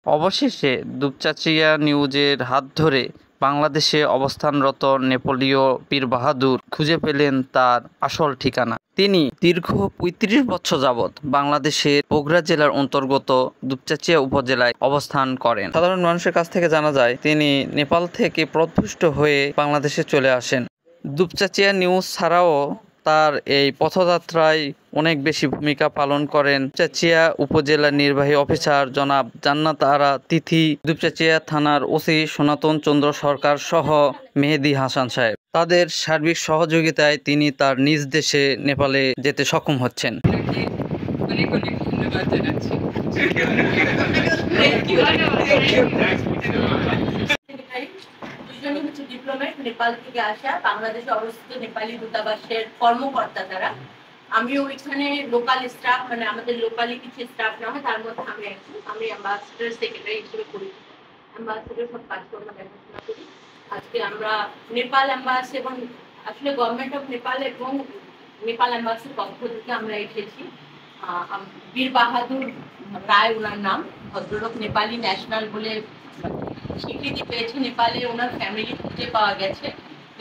অবশেষে দুপচাঁচিয়া নিউজের হাত ধরে বাংলাদেশে অবস্থানরত নেপোলীয় পীর বাহাদুর খুঁজে পেলেন তার আসল ঠিকানা। তিনি দীর্ঘ ৩৫ বছর যাবৎ বাংলাদেশের বগুড়া জেলার অন্তর্গত দুপচাঁচিয়া উপজেলায় অবস্থান করেন। সাধারণ মানুষের কাছ থেকে জানা যায় তিনি নেপাল থেকে পথভ্রষ্ট হয়ে বাংলাদেশে চলে আসেন। দুপচাঁচিয়া নিউজ ছাড়াও তার এই পথযাত্রায় অনেক বেশি ভূমিকা পালন করেন দুপচাঁচিয়া উপজেলা নির্বাহী অফিসার জনাব জান্নাত আরা তিথি, দুপচাঁচিয়া থানার ওসি সনাতন চন্দ্র সরকার সহ মেহেদী হাসান সাহেব। তাদের সার্বিক সহযোগিতায় তিনি তার নিজ দেশে নেপালে যেতে সক্ষম হচ্ছেন। অনেক অনেক ধন্যবাদ জানাচ্ছি। দুজনই হচ্ছে ডিপ্লোমেট, নেপাল থেকে আসা, বাংলাদেশে অবস্থিত নেপালি দূতাবাসের কর্মকর্তা তারা। আমিও ওইখানে লোকাল স্টাফ, মানে আমাদের লোকালি কিছু স্টাফ না হয় তার মধ্যে আমি অ্যাম্বাসেডার সেক্রেটারি হিসেবে পরিচিত। অ্যাম্বাসেডার সব কাজকর্ম দেখাশোনা করি। আজকে আমরা নেপাল অ্যাম্বাসি এবং আসলে গভর্নমেন্ট অফ নেপাল এবং নেপাল অ্যাম্বাসির পক্ষ থেকে আমরা এসেছি। বীর বাহাদুর রায় ওনার নাম, ভদ্রলোক, নেপালি ন্যাশনাল বলে স্বীকৃতি পেয়েছে নেপালে, ওনার ফ্যামিলি খুঁজে পাওয়া গেছে।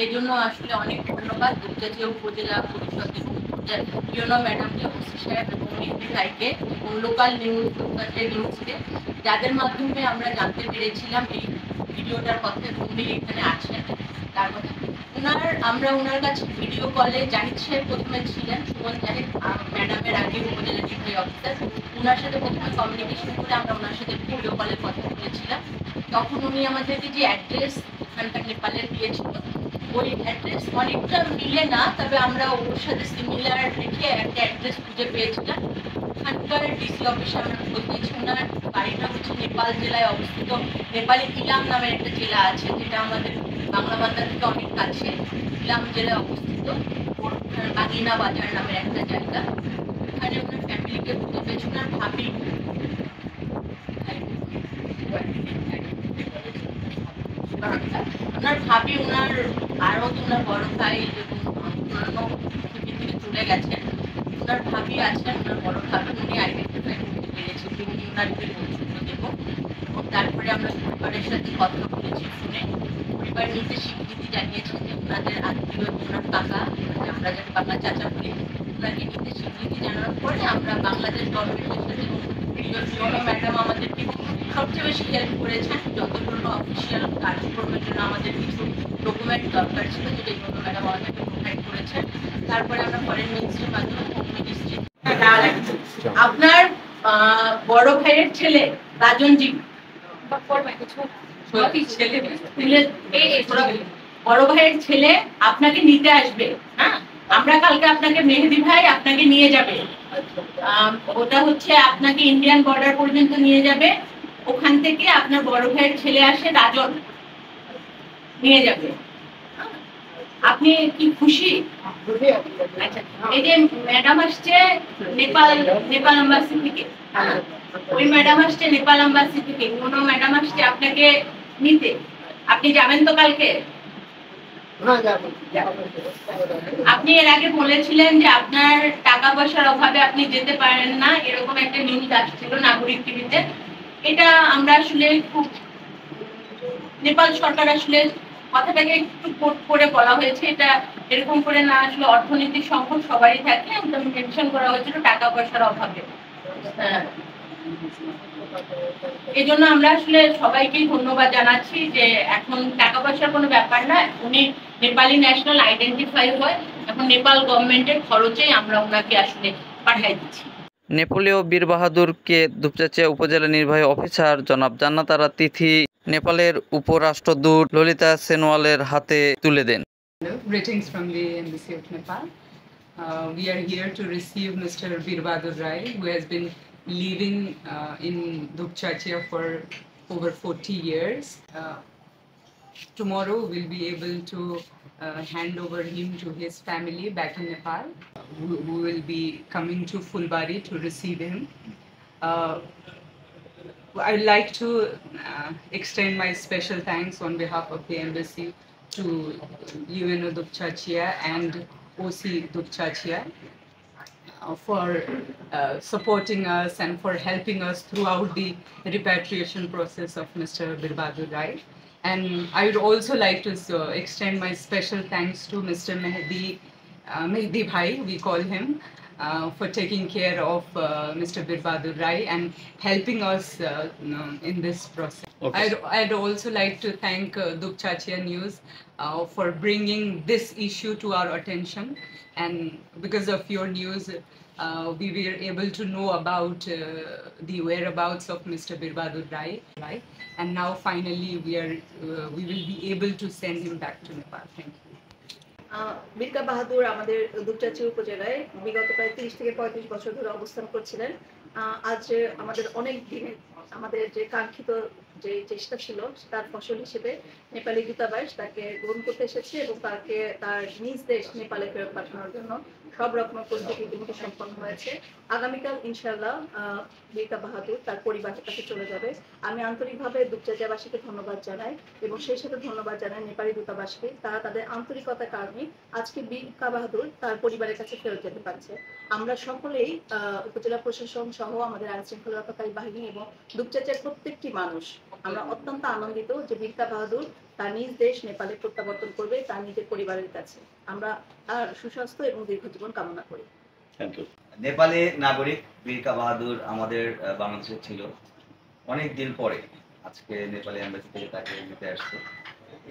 এই জন্য আসলে অনেক ধন্যবাদ দুপচাঁচিয়া উপজেলা পরিষদের ইউনো ম্যাডামকে, ওসি সাহেব এবং মেহেদী ভাইকে এবং লোকাল নিউজকে, যাদের মাধ্যমে আমরা জানতে পেরেছিলাম এই ভিডিওটার কথা এবং উনি এখানে আছেন তার কথা। আমরা ওনার কাছে ভিডিও কলে, জাহিদ সাহেব প্রথমে ছিলেন, সুমন জাহিদ ম্যাডামের আগে উপজেলা নির্বাহী অফিসার, ওনার সাথে প্রথমে কমিউনিকেশন করে আমরা ওনার সাথে ভিডিও কলে কথা বলেছিলাম। তখন উনি আমাদেরকে যে অ্যাড্রেস ওখানকার নেপালের দিয়েছিল, ওই অ্যাড্রেস অনেকটা মিলে না, তবে আমরা ওর সাথে সিমিলার রেখে একটা অ্যাড্রেস খুঁজে পেয়েছিলাম। ওখানকার ডিসি অফিসে আমরা খোঁজ নিয়েছি। ওনার বাড়িটা হচ্ছে নেপাল জেলায় অবস্থিত, নেপালি ইলাম নামের একটা জেলা আছে যেটা আমাদের বাংলা বাজার থেকে অনেক কাছে, ইলাম জেলায় অবস্থিত। বাগিনা বাজার নামের একটা জায়গা, ওখানে ওনার ফ্যামিলিকে খুঁজে পেয়েছি। ওনার ভাবি, ওনার আরো ওনার বড় ভাই এবং অন্যান্য থেকে চলে গেছেন। ওনার ভাবি আছেন, ওনার বড় ভাবি, উনি আইডেন্টিফাই করতে পেরেছে যে উনি ওনার বৈশিষ্ট্য দেব। এবং তারপরে আমরা পরিবারের সাথে কথা বলেছি, শুনে পরিবার নিজে স্বীকৃতি জানিয়েছেন যে ওনাদের আত্মীয়, ওনার কাকা, আমরা যাকে বাংলা চাচা বলি, ওনাকে নিজে স্বীকৃতি জানানোর পরে আমরা বাংলাদেশ গভর্নমেন্টের সাথে ইউনো ম্যাডাম আমাদেরকে সবচেয়ে বেশি হেল্প করেছেন। যতগুলো অফিসিয়াল কার্যক্রমের জন্য আমাদের কিছু ডকুমেন্ট দরকার ছিল, যেটা ইউনো ম্যাডাম আমাদেরকে প্রোভাইড করেছেন। তারপরে আমরা ফরেন মিনিস্ট্রির মাধ্যমে হোম মিনিস্ট্রি। আপনার বড় ভাইয়ের ছেলে রাজনজি, বড় ভাইয়ের ছেলে আপনাকে নিতে আসবে। হ্যাঁ, আমরা কালকে আপনাকে, মেহেদী ভাই আপনাকে নিয়ে যাবে। ওটা হচ্ছে আপনাকে ইন্ডিয়ান বর্ডার পর্যন্ত নিয়ে যাবে। ওখান থেকে আপনার বড় ভাইয়ের ছেলে আসে, রাজন, নিয়ে যাবে। আপনি কি খুশি? আচ্ছা, এই যে ম্যাডাম আসছে নেপাল এম্বাসি থেকে, ওই ম্যাডাম আসছে নেপাল এম্বাসি থেকে, কোনো ম্যাডাম আসছে আপনাকে নিতে। আপনি যাবেন তো কালকে? আপনি এর আগে বলেছিলেন যে আপনার টাকা পয়সার অভাবে আপনি যেতে পারেন না, এরকম একটা নিউজ আসছিল নাগরিক টিভিতে। এটা আমরা আসলে খুব, নেপাল সরকার আসলে কথাটাকে একটু কোট করে বলা হয়েছে, এটা এরকম করে না, আসলে অর্থনৈতিক সংকট সবারই থাকে, মেনশন করা হয়েছিল টাকা পয়সার অভাবে। এই জন্য আমরা আসলে সবাইকেই ধন্যবাদ জানাচ্ছি যে এখন টাকা পয়সার কোনো ব্যাপার না, উনি নেপালি ন্যাশনাল আইডেন্টিফাই হয়, এখন নেপাল গভর্নমেন্টের খরচেই আমরা ওনাকে আসলে পাঠাই দিচ্ছি। নেপোলীয় বীর বাহাদুরকে দুপচাঁচিয়া উপজেলা নির্বাহী অফিসার জনাব জান্নাত আরা তিথি নেপালের উপরাষ্ট্রদূত ললিতা সেনওয়ালের হাতে তুলে দেন। Greetings from the Embassy of Nepal. We are here to receive Mr. Bir Bahadur Rai, who has been living in Dupchachia for over 40 years. Tomorrow we'll be able to hand over him to his family back in Nepal, who will be coming to Fulbari to receive him. I'd like to extend my special thanks on behalf of the embassy to UNO Dupchachia and OC Dupchachia. for supporting us and for helping us throughout the repatriation process of Mr. Birbadur Rai. And I would also like to extend my special thanks to Mr. Mehdi Bhai, we call him, for taking care of Mr. Birbadur Rai and helping us in this process. Okay. I'd also like to thank Dukchachia News for bringing this issue to our attention, and because of your news, we were able to know about the whereabouts of Mr. Birbadur Rai, and now finally we will be able to send him back to Nepal. Thank you. বীরকা বাহাদুর আমাদের দুপচাঁচি উপজেলায় বিগত প্রায় 30 থেকে 35 বছর ধরে অবস্থান করছিলেন। আজ আমাদের অনেক দিনের আমাদের যে কাঙ্ক্ষিত যে চেষ্টা ছিল তার ফসল হিসেবে নেপালি দূতাবাস তাকে গ্রহণ করতে এসেছে এবং তাকে তার নিজ দেশ নেপালে ফেরত পাঠানোর জন্য সব রকমের প্রস্তুতি ইতিমধ্যে সম্পন্ন হয়েছে। আগামীকাল ইনশাআল্লাহ বীরকা বাহাদুর তার পরিবারের কাছে চলে যাবে। আমি আন্তরিকভাবে দুপচাঁচিয়াবাসীকে ধন্যবাদ জানাই এবং সেই সাথে ধন্যবাদ জানাই নেপালি দূতাবাসকে। তারা তাদের আন্তরিকতার কারণে আজকে বীরকা বাহাদুর তার পরিবারের কাছে ফেরত যেতে পারছে। আমরা সকলেই উপজেলা প্রশাসন সহ আমাদের আইন শৃঙ্খলা রক্ষাকারী বাহিনী এবং দুপচাঁচিয়ার প্রত্যেকটি মানুষ আমরা অত্যন্ত আনন্দিত যে বীরকা বাহাদুর তার নিজ দেশ নেপালে প্রত্যাবর্তন করবে তার নিজের পরিবারের কাছে। আমরা তার সুস্বাস্থ্য এবং দীর্ঘজীবন কামনা করি। Thank you. নেপালি নাগরিক বীরকা বাহাদুর আমাদের বাংলাদেশে ছিল অনেক দিন পরে, আজকে নেপালি এম্বাসি থেকে তাকে নিতে আসছে।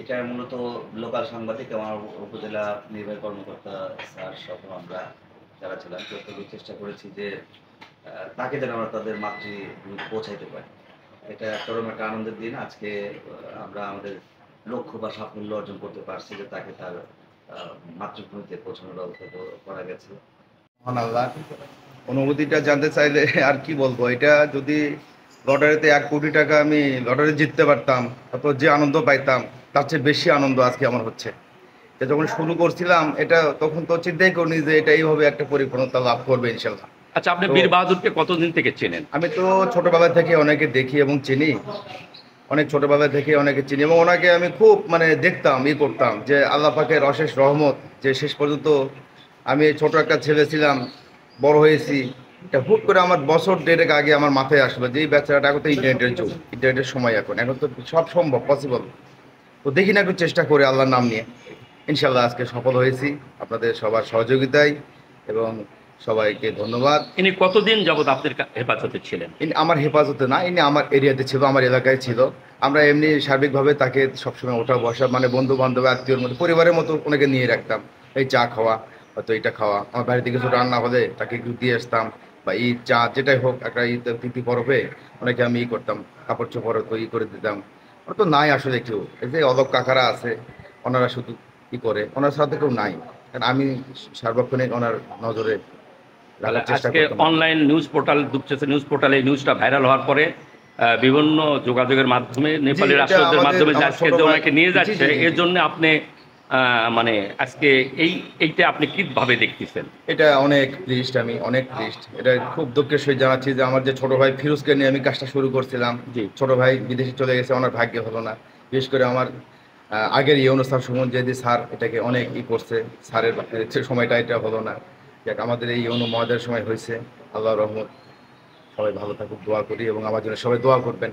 এটা মূলত লোকাল সাংবাদিক আমার উপজেলা নির্বাহী কর্মকর্তা স্যার সহ আমরা যারা ছিলাম প্রত্যেকে চেষ্টা করেছি যে তাকে যেন আমরা তাদের মাতৃভূমি পৌঁছাইতে পারি। এটা চরম একটা আনন্দের দিন। আজকে আমরা আমাদের লক্ষ্য বা সাফল্য অর্জন করতে পারছি যে তাকে তার মাতৃভূমিতে পৌঁছানোর ব্যবস্থা করা গেছে। আল্লাহ অনুভূতিটা জানতে চাইলে আর কি বলবো, এটা যদি লটারিতে 1 কোটি টাকা আমি লটারি জিততে পারতাম তারপর যে আনন্দ পাইতাম তার চেয়ে বেশি আনন্দ আজকে আমার হচ্ছে। এটা যখন শুরু করছিলাম এটা তখন তো চিন্তাই করিনি যে এটা এইভাবে একটা পরিপূর্ণতা লাভ করবে ইনশাল্লাহ। আচ্ছা, আপনি বীর বাহাদুরকে কতদিন থেকে চেনেন? আমি তো ছোটবেলা থেকে অনেকে দেখি এবং চিনি, অনেক ছোটবেলা থেকে অনেকে চিনি এবং ওনাকে আমি খুব দেখতাম করতাম যে আল্লাহ পাকের অশেষ রহমত যে শেষ পর্যন্ত আমি ছোট একটা ছেলে ছিলাম, বড় হয়েছি। এটা হুট করে আমার বছর 1.5 আগে আমার মাথায় আসলো যে এই বাচ্চাটা এখন তো ইন্টারনেটের যুগ, ইন্টারনেটের সময়, এখন তো সব সম্ভব, পসিবল। তো দেখি না একটু চেষ্টা করে আল্লাহর নাম নিয়ে ইনশাল্লাহ আজকে সফল হয়েছি আপনাদের সবার সহযোগিতায় এবং সবাইকে ধন্যবাদ। ইনি কতদিন যাবত আপনার হেফাজতে ছিলেন? ইনি আমার হেফাজতে না, ইনি আমার এরিয়াতে ছিল, আমার এলাকায় ছিল। আমরা এমনি সার্বিকভাবে তাকে সবসময় ওঠা বসা বন্ধু বান্ধব আত্মীয়র মতো পরিবারের মতো ওনাকে নিয়ে রাখতাম। এই চা খাওয়া হয়তো এটা খাওয়া, আমার বাড়িতে কিছু রান্না হলে তাকে একটু দিয়ে আসতাম, বা চা যেটাই হোক একটা তিথি পরবে ওনাকে আমি করতাম, কাপড় চোপড় তো করে দিতাম। ওরা তো নাই আসলে কেউ, এই যে অলক কাকারা আছে ওনারা শুধু করে, ওনার সাথে কেউ নাই। কারণ আমি সার্বক্ষণিক ওনার নজরে আজকে অনলাইন নিউজ পোর্টাল দুপচাঁচি নিউজ পোর্টালে এই নিউজটা ভাইরাল হওয়ার পরে বিভিন্ন যোগাযোগের মাধ্যমে নেপালি রাষ্ট্রদূতের মাধ্যমে আজকে ওনাকে নিয়ে যাচ্ছে, এর জন্য আপনি আজকে এইটা আপনি কিভাবে দেখতেছেন? এটা অনেক প্লিজড, আমি অনেক প্লিজড। এটা খুব দুঃখের সহিত জানাচ্ছি যে আমার যে ছোট ভাই ফিরোজকে নিয়ে আমি কাজটা শুরু করছিলাম, ছোট ভাই বিদেশে চলে গেছে, ওনার ভাগ্যে হলো না। বিশেষ করে আমার আগের অনুষ্ঠান সুমন জেদি স্যার এটাকে অনেক করছে, স্যারের সময়টা এটা হলো না। যাক আমাদের এই মহাদের সময় হয়েছে, আল্লাহর রহমত। সবাই ভালো থাকুক দোয়া করি এবং আমার জন্য সবাই দোয়া করবেন।